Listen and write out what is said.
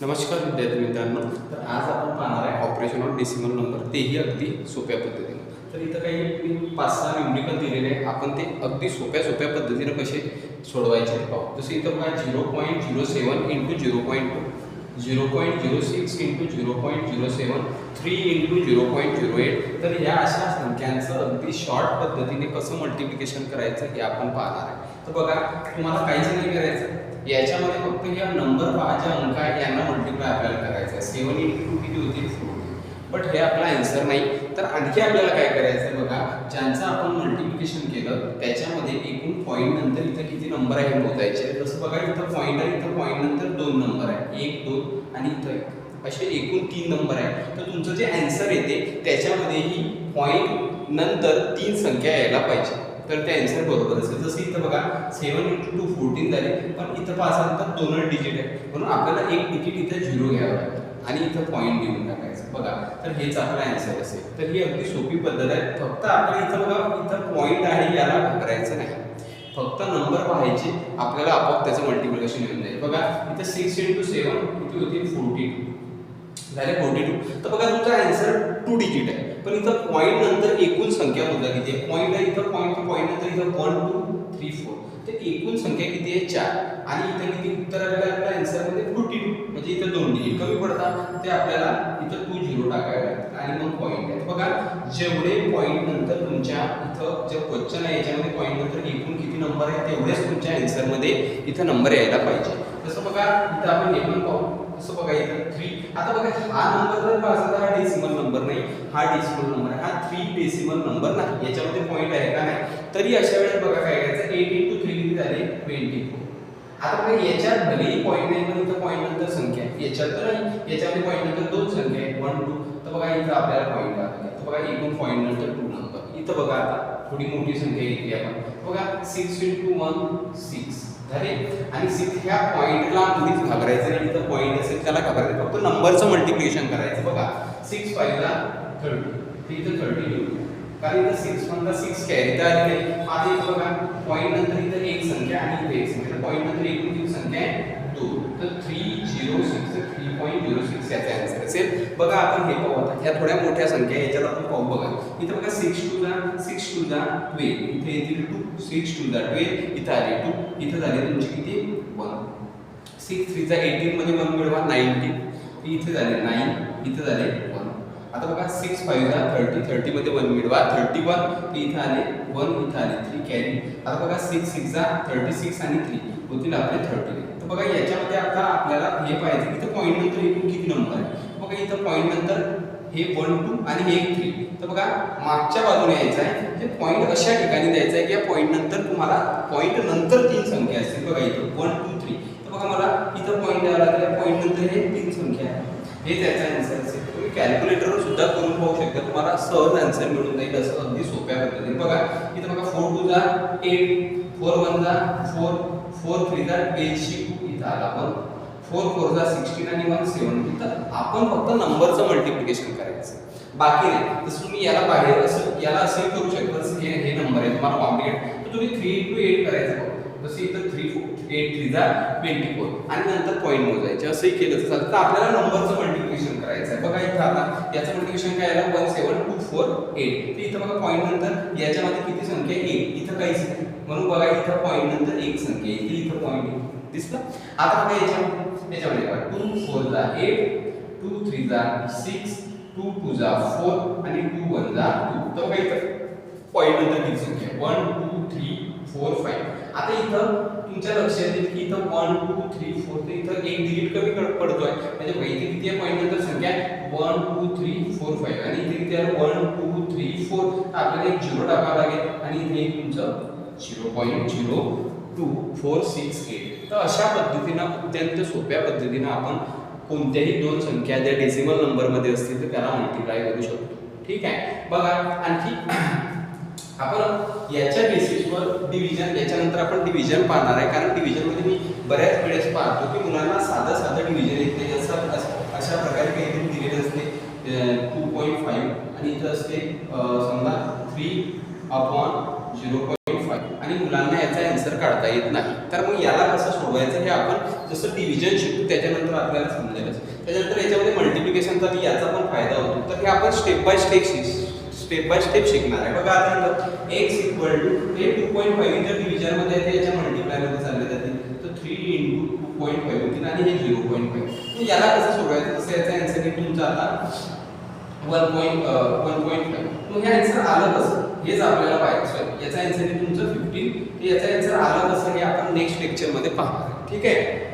नमस्कार विद्यार्थी मित्रांनो. तर आज आपण पाहणार आहे ऑपरेशन ऑन डेसिमल नंबर, तेही अगदी सोप्या पद्धतीने. तर इथं काही 5-6 न्यूमरिकल दिलेले आहे, आपण ते अगदी सोप्या पद्धतीने कसे सोडवायचे ते पाहू. जसं इथं बघा 0.07 इंटू 0.2, 0.06 इंटू 0.07, 3 इंटू 0.08. तर या अशा संख्यांचं अगदी शॉर्ट पद्धतीने कसं मल्टिप्लिकेशन करायचं हे आपण पाहणार आहे. तर बघा, तुम्हाला काहीच नाही करायचं, याच्यामध्ये फक्त या नंबर पहा, जे अंक आहे यांना मल्टिप्लाय आपल्याला करायचं आहे. 7 इंटू 2 किती होतील 14. बट हे आपला आन्सर नाही. तर आणखी आपल्याला काय करायचं आहे बघा, ज्यांचं आपण मल्टिप्लिकेशन केलं त्याच्यामध्ये एकूण पॉईंट नंतर इथं किती नंबर आहे हे मोजायचे. जसं बघा, इथं पॉईंट आहे, इथं पॉईंट नंतर 2 नंबर आहे, 1 2 आणि इथं 1, असे एकूण 3 नंबर आहे. तर तुमचं जे आन्सर येते त्याच्यामध्येही पॉईंट नंतर 3 संख्या यायला पाहिजे, तर ते आन्सर बरोबर असेल. जसं इथं बघा 7 इंटू 2 14 झाले, पण इथं पाच नंतर 2 डिजिट आहे, म्हणून आपल्याला एक डिजिट इथं 0 घ्यावं लागतं आणि इथं पॉईंट देऊन टाकायचं. बघा, तर हेच आपला आन्सर असेल. तर ही अगदी सोपी पद्धत आहे. फक्त आपल्याला इथं बघा, इथं पॉईंट आहे याला घाबरायचं नाही, फक्त नंबर पाहायचे, आपल्याला आपोआप त्याचं मल्टिप्लिकेशन येऊन जाईल. बघा, इथं 6 इंटू 7 किती होतील 42 झाले 42. तर बघा, तुमचा आन्सर 2 डिजिट आहे, पण इथं पॉईंट नंतर एकूण संख्या मोजा किती आहे. पॉईंट आहे इथं, पॉईंट नंतर इथं 1 2 3 4, तर एकूण संख्या किती आहे 4. आणि इथं किती उत्तर आलेलं आपल्या आन्सर मध्ये 42, म्हणजे इथं 2 डिजिट कमी पडतात, ते आपल्याला इथं 2 0 टाकावे लागतात आणि मग पॉईंट आहे. बघा, जेवढे पॉईंट नंतर तुमच्या इथं जे क्वेश्चन आहे याच्यामध्ये पॉईंट नंतर एकूण किती नंबर आहे तेवढेच तुमच्या आन्सर मध्ये इथं नंबर यायला पाहिजे. जसं बघा, इथं आपण हे पण पाहू. असं बघा, इथं 3. आता बघा, हा नंबर जर पाहिजे तर हा डेसिमल नंबर नाही, हा डेसिमल नंबर आहे, हा 3 डेसिमल नंबर नाही, याच्यामध्ये पॉईंट आहे का नाही. तरी अशा वेळेस बघा काय करायचं, 8 इंटू 3 किती झाले 24. आता बघा, याच्यात भलेही पॉईंट नाही, पण इथं पॉईंट नंतर संख्या आहे, याच्यात तर नाही, याच्यामध्ये पॉईंट नंतर 2 संख्या आहे 1 2. तर बघा, इथं आपल्याला पॉईंट आला. तर बघा, एकूण पॉईंट नंतर 2 नंबर. इथं बघा, आता थोडी मोठी संख्या घेतली आपण. बघा, 6 इंटू 1 6 झाले. आणि 6 ह्या पॉइंटला मुळीच घाबरायचं नाही, इथं पॉइंट असेल त्याला घाबरायचं, फक्त नंबरचं मल्टिप्लिकेशन करायचं. बघा, 6 5 ला 30, इथं 30 लिहू, कारण इथं 6 मधला 6 कॅरी तर आली नाही. आता इथं बघा, पॉइंट नंतर इथं एक संख्या आणि इथं एक संख्या, पॉइंट नंतर एकूण किती संख्या आहे 2, तर 306 3.06 याचा आन्सर असेल. बघा, आपण हे पाहू. आता ह्या थोड्या मोठ्या संख्या याच्यात आपण पाहू. बघा, इथं बघा 6 2 जा 12, इथे येतील 2, 6 2 जा 12, इथं आले 2, इथं झाले तुमचे किती 1, 6 3 जा 18 मध्ये 1 मिळवा 19, इथे झाले 9, इथं झाले 1. आता बघा, 6 5 जा 30, 30 मध्ये 1 मिळवा 31, इथं आले 1, इथं आले 3 कॅरी. आता बघा, 6 6 जा 36 आणि 3 होतील आपले 30. तर बघा, याच्यामध्ये आता आपल्याला हे पाहिजे की इथं पॉईंट नंतर एकूण किती नंबर आहे. बघा, इथं पॉईंट नंतर हे 1 2 आणि हे 3. तर बघा, मागच्या बाजूने यायचं आहे, हे पॉईंट अशा ठिकाणी द्यायचं आहे की या पॉईंट नंतर तुम्हाला पॉईंट नंतर 3 संख्या असतील. बघा, इथं 1 2 3. तर बघा, मला इथं पॉईंट द्यावा लागेल, पॉईंट नंतर हे 3 संख्या आहे, हे त्याचा आन्सर असेल. तुम्ही कॅल्क्युलेटरवर सुद्धा करून पाहू शकता, तुम्हाला सहज आन्सर मिळून जाईल असं अगदी सोप्या पद्धतीने. बघा, इथं बघा 4 2 जा 8, 4 1 जा 4, 4 3 जा 82, इथं आला 1, 4 4 जा 16 आणि 1 7. इथं आपण फक्त नंबरचं मल्टिप्लिकेशन करायचं, बाकी नाही. जसं तुम्ही याला बाहेर असं याला असंही करू शकता, जसं हे नंबर आहे तुम्हाला कॉम्प्लिकेट, तर तुम्ही 3 इंटू 8 करायचं. जसं इथं 3 8 3 जा 24 आणि नंतर पॉईंट मोजायचे, असंही केलं तर चालतं. तर आपल्याला नंबरचं मल्टिप्लिकेशन करायचं आहे. बघा, इथं आता याचं मल्टिप्लिकेशन काय आलं 1 7 2 4 8. तर इथं बघा, पॉईंट नंतर याच्यामध्ये किती संख्या 1, इथं काहीच नाही, म्हणून बघा, इथं पॉईंट नंतर एक संख्या येते, इथं पॉईंट दिसलं. आता बघा, याच्यामध्ये 2 4 जा 8, 2 3 जा 6, 2 2 जा 4 आणि 2 1 जा 2. तर बघा, इथं पॉईंट नंतर किती संख्या 1 2 3 4 5. आता इथं तुमच्या लक्षात येईल की इथं 1 2 3 4, तर इथं एक डिजिट कमी पडतोय, म्हणजे बघा इथे किती आहे पॉईंट नंतर संख्या 1 2 3 4 5 आणि इथे किती आहे 1 2 3 4. आपल्याला एक 0 टाकावा लागेल आणि इथे तुमचं 0.02 4 6 8. तर अशा पद्धतीनं अत्यंत सोप्या पद्धतीनं आपण कोणत्याही दोन संख्या ज्या डेसिमल नंबरमध्ये असतील तर त्याला मल्टिप्लाय करू शकतो. ठीक आहे. बघा, आणखी आपण याच्या बेसिसवर डिव्हिजन, याच्यानंतर आपण डिव्हिजन पाहणार आहे, कारण डिव्हिजनमध्ये मी बऱ्याच वेळेस पाहतो की मुलांना साधं डिव्हिजन येत नाही. अशा प्रकारे काहीतरी दिलेले असते 2.5 आणि इथं असते समजा 3/0.5 आणि मुलांना याचा आन्सर काढता येत नाही. तर मग याला कसं सोडवायचं हे आपण जसं डिव्हिजन डिव्हिजन शिकू त्याच्यानंतर आपल्याला समजेलच. त्याच्यानंतर याच्यामध्ये मल्टिप्लिकेशनचा बी याचा पण फायदा होतो. तर हे आपण स्टेप बाय स्टेप शिकणार आहे. बघा आता x इक्वल टू हे 2.5 जर डिव्हिजनमध्ये आहे याच्या मल्टिप्लायमध्ये चालले जातील. तर 3 × 2.5 होतील आणि हे 0.5. मग याला कसं सोडवायचं, तसं याचा आन्सर आहे तुमचा आता 1.5. मग हे आन्सर आलं कसं हेच आपल्याला पाहिजे. सॉरी याचा आन्सर आहे तुमचं 15. याचा आन्सर आलं कसं हे आपण नेक्स्ट लेक्चरमध्ये पाहणार. ठीक आहे.